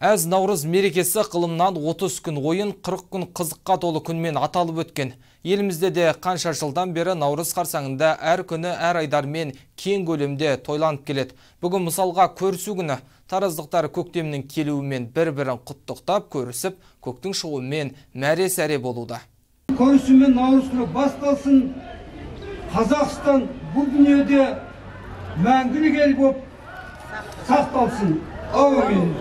Әз Наурыз мерекесі қылымнан 30 күн ойын, 40 күн қызыққа толы күнмен аталып өткен. Елімізде де қанша жылдан бері Наурыз қарсаңында әр күні әр айдармен кең көлемде тойланып келеді. Бүгін мысалға көрісу күні. Тараздықтар көктемнің келуімен бір-бірін құттықтап көрісіп, көктің шығуымен мәре-сәре болуда. Көрісумен Наурыз күні басталсын. Қазақстан бұл дүниеде мәңгілік ел болып сақталсын. Әумин.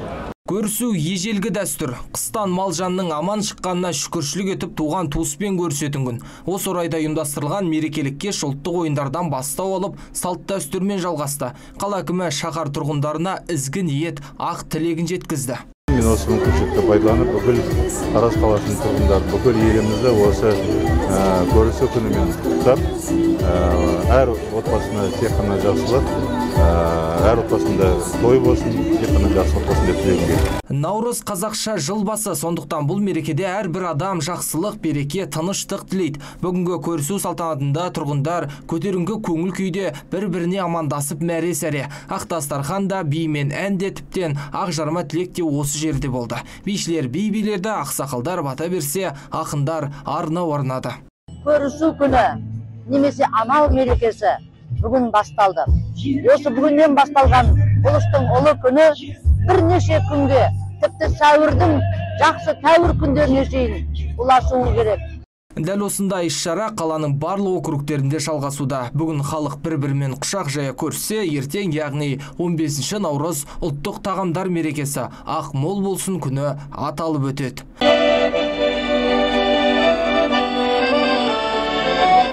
Көрісу ежелгі дәстүр. Қыстан мал-жанның аман шыққанына шүкіршілік етіп туған туыспен көрісетін күн. Осы орайда ұйымдастырылған мерекелік кеш ұлттық ойындардан бастау алып, салт дәстүрмен жалғасты. Қала әкімі шаһар тұрғындарына ізгі ниет, ақ тілегін жеткізді. Мен осы мүмкіншілікті пайдаланып, бүкіл Тараз қаласының тұрғындары, бүкіл елімізді осы көрісу күнімен құттықтап, әр отбасына тек қана жақсылық, әр отбасында той болсын, тек қана жақсылық болсын деп тілегім келеді. Наурыз қазақша жыл басы, сондықтан бұл мерекеде әрбір адам жақсылық, береке, тыныштық тілейді. Бүгінгі көрісу салтанатында тұрғындар көтеріңкі көңіл күйде бір-біріне амандасып мәре-сәре. Ақ дастархан да, би мен ән де, тіптен ақ жарма тілек те осы жерде болды. Бишілер би билерді, ақсақалдар бата берсе, ақындар арна орнады. Көрісу күні немесе амал мерекесі бүгін басталды. Осы бүгіннен басталған ұлыстың ұлы күні бірнеше күнге, тіпті сәуірдің жақсы тәуір күндеріне шейін ұласуы керек. Дәл осындай іс-шара қаланың барлық округтерінде жалғасуда. Бүгін халық бір-бірімен құшақ жая көрсе, ертең, яғни 15 наурыз ұлттық тағамдар мерекесі ақ мол болсын күні аталып өтеді.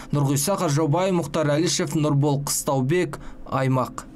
Нұрғиса Қаржаубай, Мұхтар Әлішев, Нұрбол Қыстаубек, Аймақ.